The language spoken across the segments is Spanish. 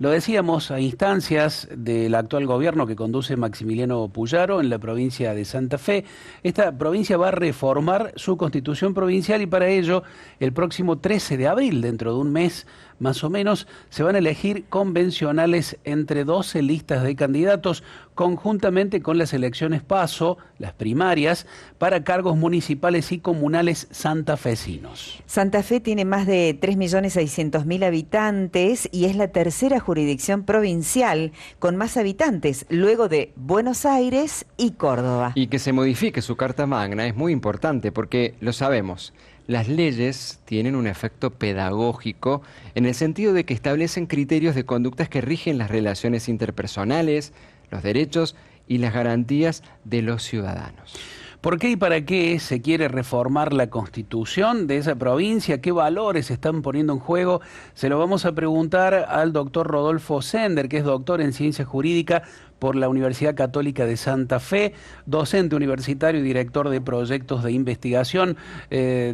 Lo decíamos, a instancias del actual gobierno que conduce Maximiliano Puyaro en la provincia de Santa Fe, esta provincia va a reformar su constitución provincial y para ello el próximo 13 de abril, dentro de un mes más o menos, se van a elegir convencionales entre 12 listas de candidatos conjuntamente con las elecciones PASO, las primarias, para cargos municipales y comunales santafesinos. Santa Fe tiene más de 3.600.000 habitantes y es la tercera jurisdicción provincial con más habitantes, luego de Buenos Aires y Córdoba. Y que se modifique su Carta Magna es muy importante porque, lo sabemos, las leyes tienen un efecto pedagógico en el sentido de que establecen criterios de conductas que rigen las relaciones interpersonales, los derechos y las garantías de los ciudadanos. ¿Por qué y para qué se quiere reformar la constitución de esa provincia? ¿Qué valores se están poniendo en juego? Se lo vamos a preguntar al doctor Rodolfo Sender, que es doctor en ciencia jurídica por la Universidad Católica de Santa Fe, docente universitario y director de proyectos de investigación.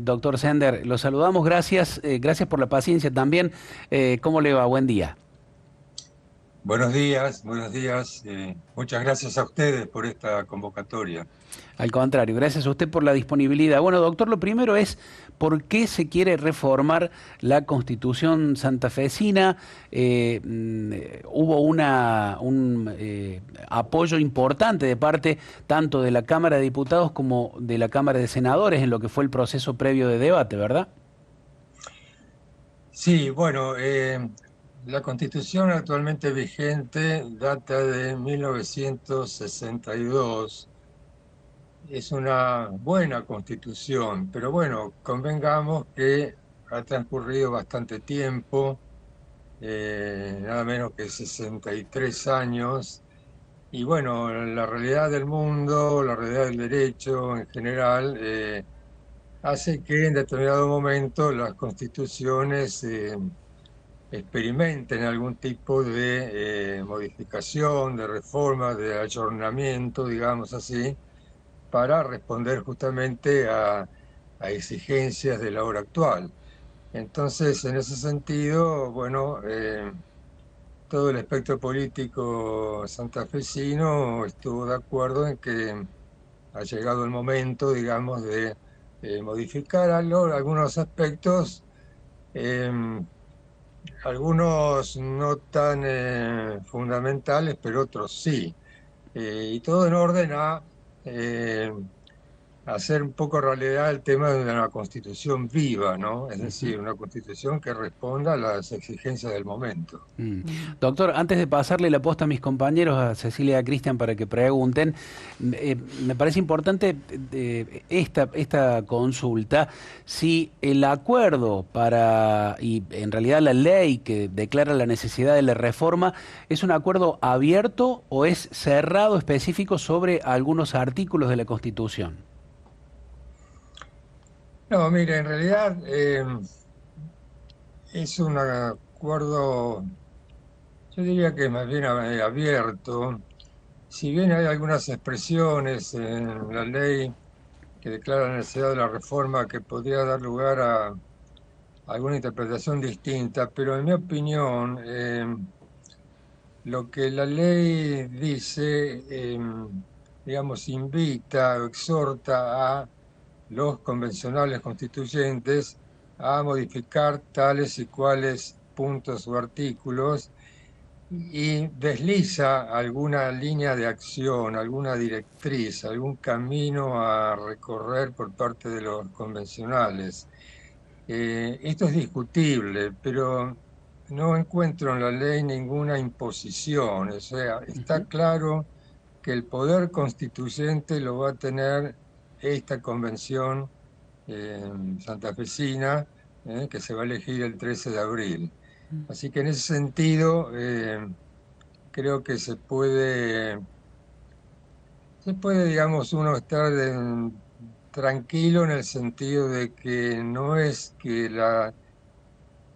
Doctor Sender, lo saludamos, gracias, gracias por la paciencia también. ¿Cómo le va? Buen día. Buenos días, buenos días. Muchas gracias a ustedes por esta convocatoria. Al contrario, gracias a usted por la disponibilidad. Bueno, doctor, lo primero es por qué se quiere reformar la Constitución santafesina. Hubo un apoyo importante de parte tanto de la Cámara de Diputados como de la Cámara de Senadores en lo que fue el proceso previo de debate, ¿verdad? Sí, bueno, la Constitución actualmente vigente data de 1962. Es una buena constitución, pero bueno, convengamos que ha transcurrido bastante tiempo, nada menos que 63 años, y bueno, la realidad del mundo, la realidad del derecho en general, hace que en determinado momento las constituciones experimenten algún tipo de modificación, de reforma, de ayornamiento, digamos así, para responder justamente a exigencias de la hora actual. Entonces, en ese sentido, bueno, todo el espectro político santafesino estuvo de acuerdo en que ha llegado el momento, digamos, de modificar algunos aspectos, eh, algunos no tan fundamentales, pero otros sí. Y todo en orden a eh, hacer un poco realidad el tema de una constitución viva, ¿no? Es decir, una constitución que responda a las exigencias del momento. Doctor, antes de pasarle la posta a mis compañeros, a Cecilia y a Cristian, para que pregunten, me parece importante esta consulta, si el acuerdo y en realidad la ley que declara la necesidad de la reforma, ¿es un acuerdo abierto o es cerrado específico sobre algunos artículos de la Constitución? No, mire, en realidad es un acuerdo, yo diría que más bien abierto. Si bien hay algunas expresiones en la ley que declaran la necesidad de la reforma que podría dar lugar a alguna interpretación distinta, pero en mi opinión, lo que la ley dice, digamos, invita o exhorta a los convencionales constituyentes a modificar tales y cuales puntos o artículos y desliza alguna línea de acción, alguna directriz, algún camino a recorrer por parte de los convencionales. Esto es discutible, pero no encuentro en la ley ninguna imposición. O sea, está claro que el poder constituyente lo va a tener esta convención santafesina, que se va a elegir el 13 de abril. Así que en ese sentido, creo que digamos, uno estar tranquilo en el sentido de que no es que la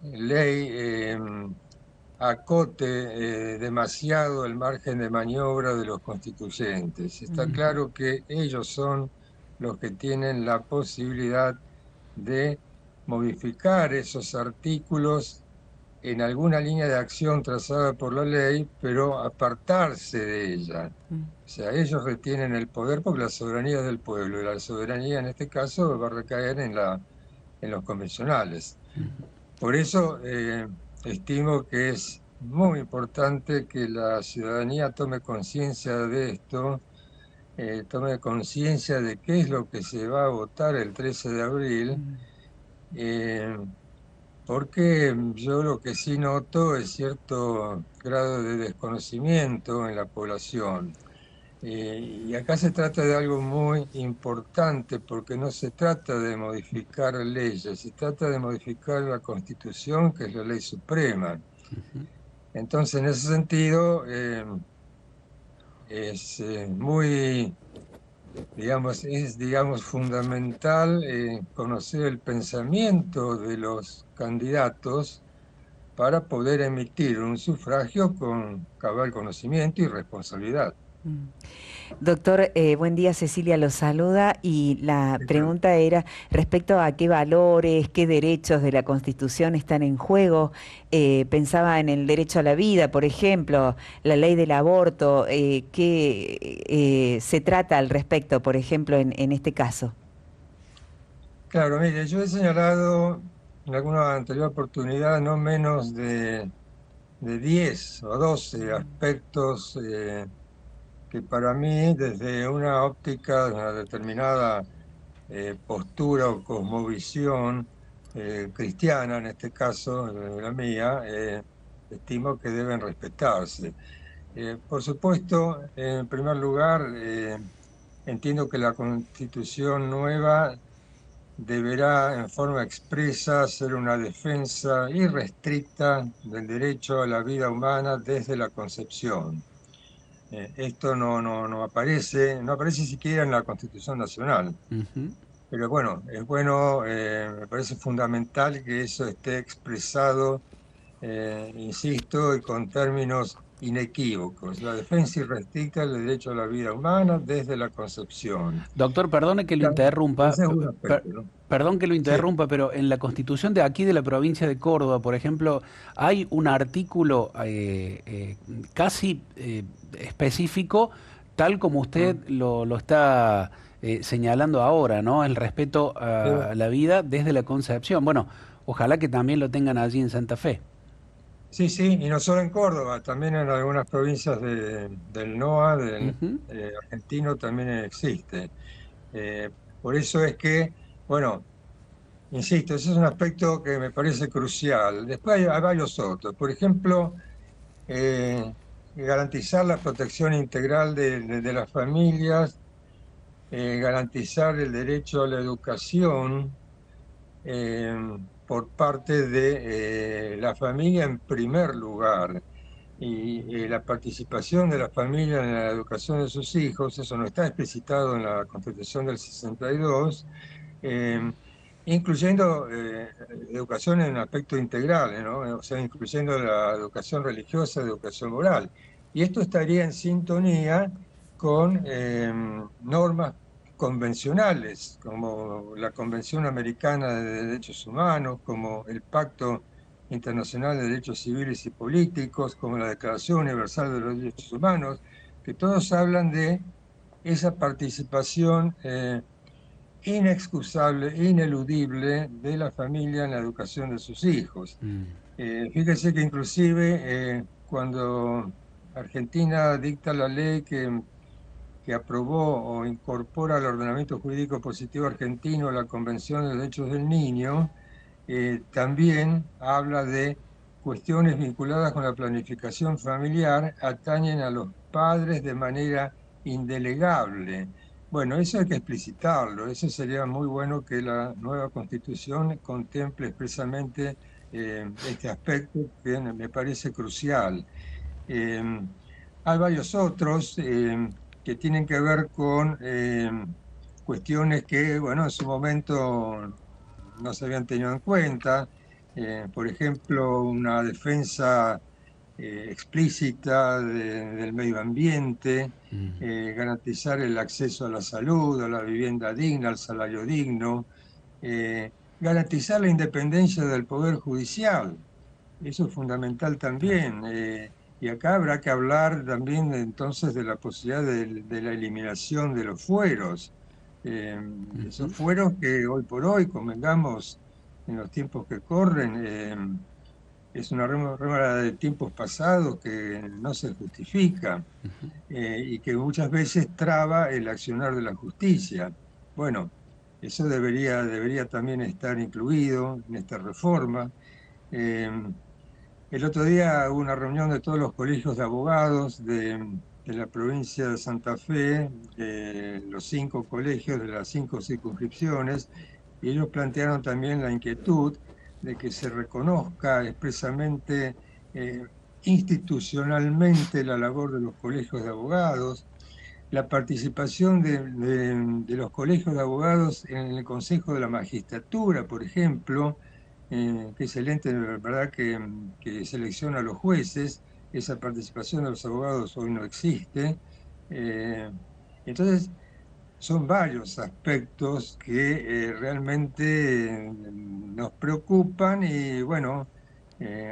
ley acote demasiado el margen de maniobra de los constituyentes. Está claro que ellos son los que tienen la posibilidad de modificar esos artículos en alguna línea de acción trazada por la ley, pero apartarse de ella. O sea, ellos retienen el poder porque la soberanía es del pueblo, y la soberanía en este caso va a recaer en los convencionales. Por eso estimo que es muy importante que la ciudadanía tome conciencia de esto, tome conciencia de qué es lo que se va a votar el 13 de abril, porque yo lo que sí noto es cierto grado de desconocimiento en la población. Y acá se trata de algo muy importante, porque no se trata de modificar leyes, se trata de modificar la Constitución, que es la ley suprema. Entonces, en ese sentido, es muy, digamos, fundamental conocer el pensamiento de los candidatos para poder emitir un sufragio con cabal conocimiento y responsabilidad. Doctor, buen día, Cecilia lo saluda y la ¿Qué tal? pregunta era respecto a qué valores, qué derechos de la Constitución están en juego. Pensaba en el derecho a la vida, por ejemplo, la ley del aborto, ¿qué se trata al respecto, por ejemplo, en este caso? Claro, mire, yo he señalado en alguna anterior oportunidad no menos de 10 o 12 aspectos que para mí, desde una óptica, de una determinada postura o cosmovisión cristiana, en este caso, la mía, estimo que deben respetarse. Por supuesto, en primer lugar, entiendo que la Constitución nueva deberá en forma expresa ser una defensa irrestricta del derecho a la vida humana desde la concepción. Esto no aparece siquiera en la Constitución Nacional. Pero bueno, es bueno, me parece fundamental que eso esté expresado, insisto, y con términos inequívocos. La defensa irrestricta del derecho a la vida humana desde la concepción. Doctor, perdone que lo interrumpa, Ese es un aspecto, ¿no? perdón que lo Sí. interrumpa, pero en la Constitución de aquí de la provincia de Córdoba, por ejemplo, hay un artículo casi específico, tal como usted Mm. lo está señalando ahora, ¿no? El respeto Sí. a la vida desde la concepción. Bueno, ojalá que también lo tengan allí en Santa Fe. Sí, sí, y no solo en Córdoba, también en algunas provincias del NOA, del Ujú. argentino, también existe. Eh, por eso es que, bueno, insisto, ese es un aspecto que me parece crucial. Después hay varios otros. Por ejemplo, eh, garantizar la protección integral de las familias, garantizar el derecho a la educación, eh, por parte de la familia en primer lugar. Y la participación de la familia en la educación de sus hijos, eso no está explicitado en la Constitución del 62, eh, incluyendo educación en aspectos integrales, ¿no? O sea, incluyendo la educación religiosa, educación moral. Y esto estaría en sintonía con normas convencionales, como la Convención Americana de Derechos Humanos, como el Pacto Internacional de Derechos Civiles y Políticos, como la Declaración Universal de los Derechos Humanos, que todos hablan de esa participación inexcusable, ineludible de la familia en la educación de sus hijos. Mm. Fíjese que inclusive cuando Argentina dicta la ley que aprobó o incorpora al ordenamiento jurídico positivo argentino la Convención de Derechos del Niño, también habla de cuestiones vinculadas con la planificación familiar, atañen a los padres de manera indelegable. Bueno, eso hay que explicitarlo, eso sería muy bueno que la nueva Constitución contemple expresamente este aspecto que me parece crucial. Eh, Hay varios otros que tienen que ver con cuestiones que, bueno, en su momento no se habían tenido en cuenta. Por ejemplo, una defensa explícita del medio ambiente, Mm. garantizar el acceso a la salud, a la vivienda digna, al salario digno, garantizar la independencia del Poder Judicial. eso es fundamental también. Y acá habrá que hablar también entonces de la posibilidad de la eliminación de los fueros. Esos Ujú. fueros que hoy por hoy, convengamos, en los tiempos que corren, es una rémora de tiempos pasados que no se justifica y que muchas veces traba el accionar de la justicia. Bueno, eso debería también estar incluido en esta reforma. Eh, el otro día hubo una reunión de todos los colegios de abogados de la provincia de Santa Fe, de los 5 colegios de las 5 circunscripciones, y ellos plantearon también la inquietud de que se reconozca expresamente, eh, institucionalmente, la labor de los colegios de abogados, la participación de los colegios de abogados en el Consejo de la Magistratura, por ejemplo, que es el ente, ¿verdad?, que selecciona a los jueces. Esa participación de los abogados hoy no existe. Eh, entonces, son varios aspectos que realmente nos preocupan y bueno,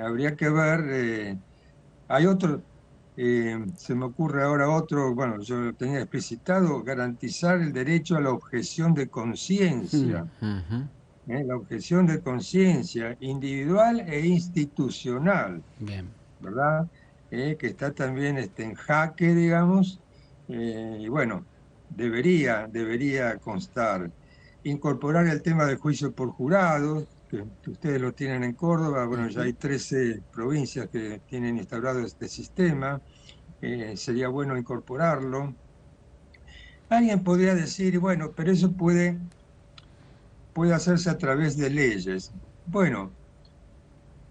habría que ver. Hay otro, se me ocurre ahora otro, bueno, yo lo tenía explicitado, garantizar el derecho a la objeción de Mm, conciencia. Ujú. La objeción de conciencia individual e institucional, bien. ¿verdad? Que está también en jaque, digamos, y bueno, debería constar. Incorporar el tema del juicio por jurados, que ustedes lo tienen en Córdoba, bueno, ya Ujú. hay 13 provincias que tienen instaurado este sistema, sería bueno incorporarlo. Alguien podría decir, bueno, pero eso puede hacerse a través de leyes. Bueno,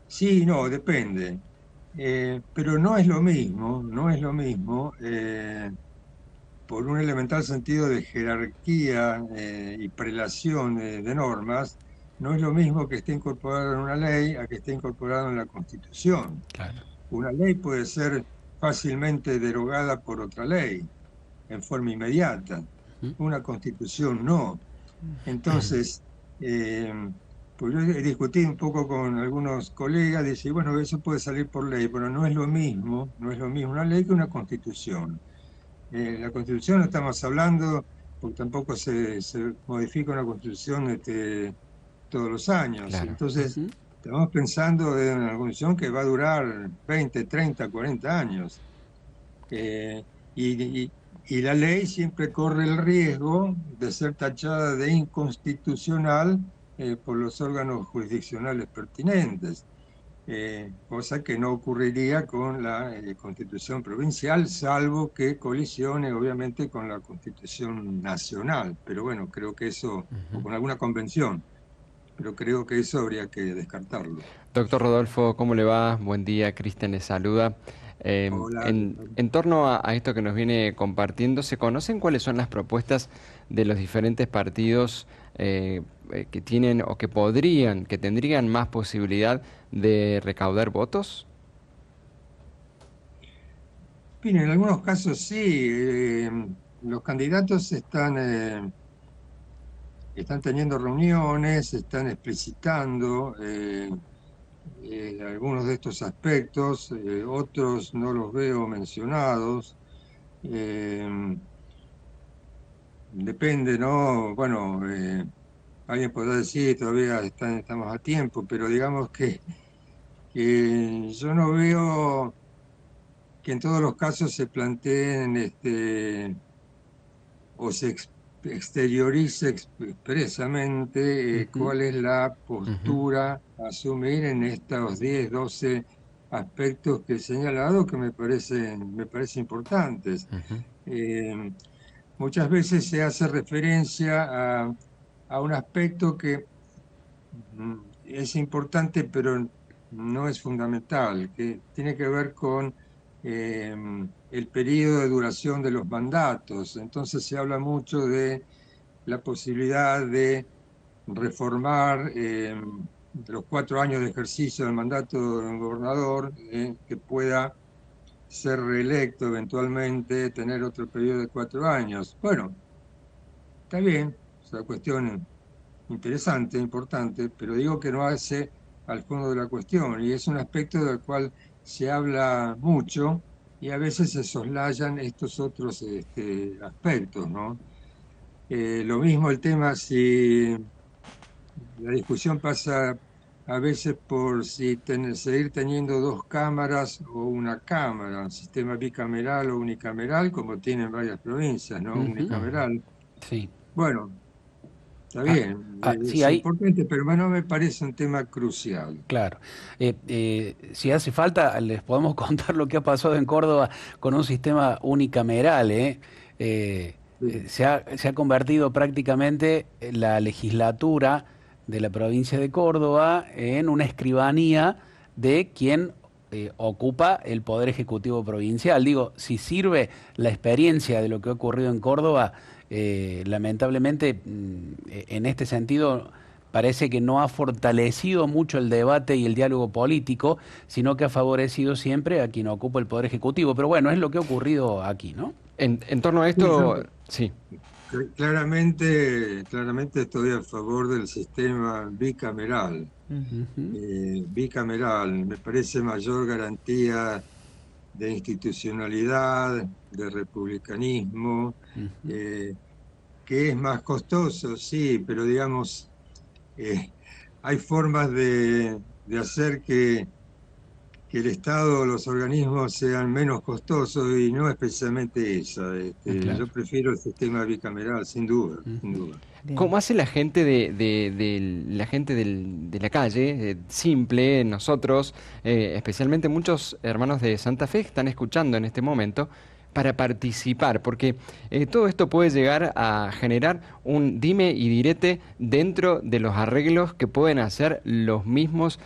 sí, no, depende. Pero no es lo mismo, no es lo mismo, por un elemental sentido de jerarquía y prelación de normas, no es lo mismo que esté incorporado en una ley a que esté incorporado en la Constitución. Claro. Una ley puede ser fácilmente derogada por otra ley en forma inmediata, Ujú. una Constitución no. Entonces, eh, pues yo he discutido un poco con algunos colegas, dice, bueno, eso puede salir por ley, pero no es lo mismo, no es lo mismo una ley que una constitución. La constitución no estamos hablando, porque tampoco se modifica una constitución todos los años. Claro. Entonces, Ujú. estamos pensando en una constitución que va a durar 20, 30, 40 años. Eh, y la ley siempre corre el riesgo de ser tachada de inconstitucional por los órganos jurisdiccionales pertinentes, cosa que no ocurriría con la Constitución provincial, salvo que colisione obviamente con la Constitución nacional. Pero bueno, creo que eso, o Ujú. con alguna convención, pero creo que eso habría que descartarlo. Doctor Rodolfo, ¿cómo le va? Buen día, Cristian le saluda. Hola, En torno a esto que nos viene compartiendo, ¿se conocen cuáles son las propuestas de los diferentes partidos que tienen o que podrían, que tendrían más posibilidad de recaudar votos? bien, en algunos casos sí, los candidatos están teniendo reuniones, están explicitando algunos de estos aspectos, otros no los veo mencionados. eh, Depende, ¿no? Bueno, alguien podrá decir, todavía estamos a tiempo, pero digamos que yo no veo que en todos los casos se planteen o se exteriorice expresamente Ujú. cuál es la Ujú. postura a asumir en estos 10, 12 aspectos que he señalado que me parece importantes. Ujú. Eh, Muchas veces se hace referencia a un aspecto que es importante, pero no es fundamental, que tiene que ver con eh, el periodo de duración de los mandatos. Entonces se habla mucho de la posibilidad de reformar los 4 años de ejercicio del mandato del gobernador, que pueda ser reelecto eventualmente, tener otro periodo de 4 años. Bueno, está bien, es una cuestión interesante, importante, pero digo que no hace al fondo de la cuestión, y es un aspecto del cual se habla mucho y a veces se soslayan estos otros aspectos, ¿no? Lo mismo el tema si la discusión pasa a veces por si seguir teniendo dos cámaras o una cámara, un sistema bicameral o unicameral, como tienen varias provincias, ¿no? Ujú. Unicameral. Sí. Bueno, está Ah, bien, sí, es hay, importante, pero no me parece un tema crucial. claro. Si hace falta, les podemos contar lo que ha pasado en Córdoba con un sistema unicameral, ¿eh? Sí. Se ha convertido prácticamente la legislatura de la provincia de Córdoba en una escribanía de quien ocupa el poder ejecutivo provincial. Digo, si sirve la experiencia de lo que ha ocurrido en Córdoba, lamentablemente en este sentido parece que no ha fortalecido mucho el debate y el diálogo político, sino que ha favorecido siempre a quien ocupa el poder ejecutivo. Pero bueno, es lo que ha ocurrido aquí, ¿no? En torno a Sí, esto, sí. claramente estoy a favor del sistema bicameral. Ujú, Bicameral me parece mayor garantía de institucionalidad, de republicanismo, ujú. eh, que es más costoso, sí, pero digamos, eh, hay formas de hacer que el Estado o los organismos sean menos costosos y no es precisamente esa. Claro. Yo prefiero el sistema bicameral, sin duda, sin Ujú. duda. Bien. ¿Cómo hace la gente la gente de la calle, simple, nosotros, especialmente muchos hermanos de Santa Fe que están escuchando en este momento, para participar? Porque todo esto puede llegar a generar un dime y direte dentro de los arreglos que pueden hacer los mismos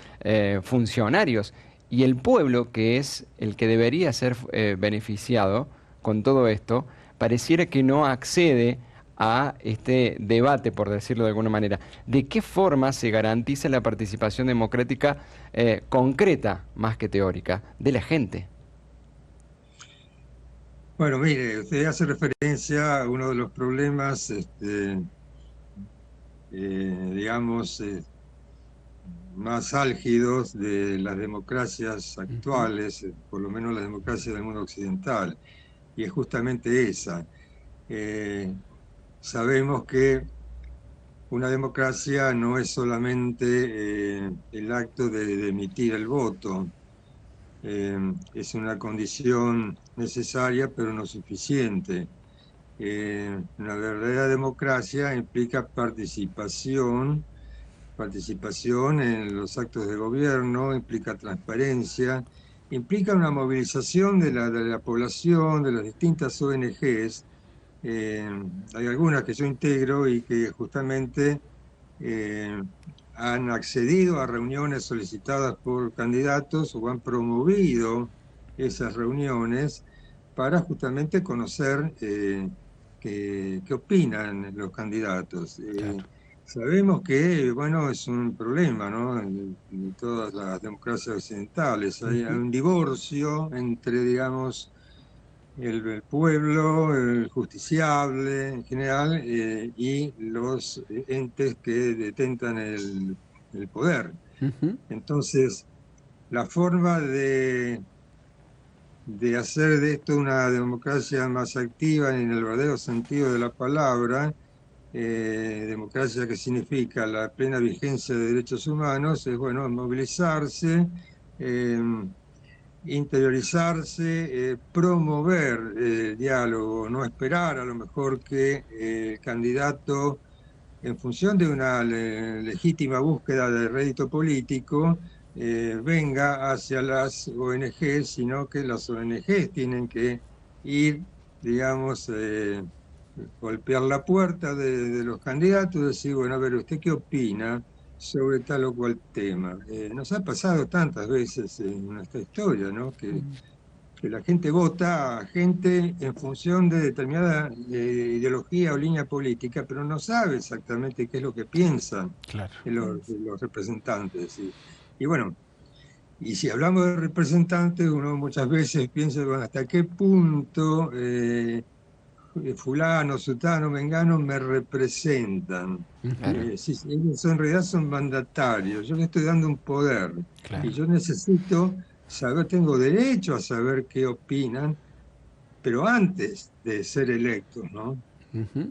funcionarios. Y el pueblo, que es el que debería ser beneficiado con todo esto, pareciera que no accede a este debate, por decirlo de alguna manera. ¿De qué forma se garantiza la participación democrática concreta, más que teórica, de la gente? Bueno, mire, usted hace referencia a uno de los problemas, digamos, más álgidos de las democracias Ujú. actuales, por lo menos las democracias del mundo occidental, y es justamente esa. Eh, Sabemos que una democracia no es solamente el acto de emitir el voto, es una condición necesaria pero no suficiente. Una verdadera democracia implica participación en los actos de gobierno, implica transparencia, implica una movilización de la población, de las distintas ONGs. Eh, Hay algunas que yo integro y que justamente eh, han accedido a reuniones solicitadas por candidatos o han promovido esas reuniones para justamente conocer qué opinan los candidatos. Claro. Sabemos que, bueno, es un problema, ¿no? En todas las democracias occidentales hay Ujú. un divorcio entre, digamos, el pueblo, el justiciable en general, y los entes que detentan el poder. Ujú. Entonces, la forma de hacer de esto una democracia más activa en el verdadero sentido de la palabra, democracia que significa la plena vigencia de derechos humanos, es bueno movilizarse, eh, interiorizarse, promover el diálogo, no esperar a lo mejor que el candidato, en función de una legítima búsqueda de rédito político, venga hacia las ONG, sino que las ONG tienen que ir, digamos, golpear la puerta de los candidatos y decir, bueno, a ver, ¿usted qué opina sobre tal o cual tema? Nos ha pasado tantas veces en nuestra historia, ¿no? Que la gente vota a gente en función de determinada ideología o línea política, pero no sabe exactamente qué es lo que piensan Claro. los representantes. Y bueno, y si hablamos de representantes, uno muchas veces piensa, bueno, ¿hasta qué punto fulano, sutano, mengano me representan. Claro. Sí, sí, ellos en realidad son mandatarios, yo le estoy dando un poder. Claro. Y yo necesito saber, tengo derecho a saber qué opinan, pero antes de ser electos, ¿no? Ujú.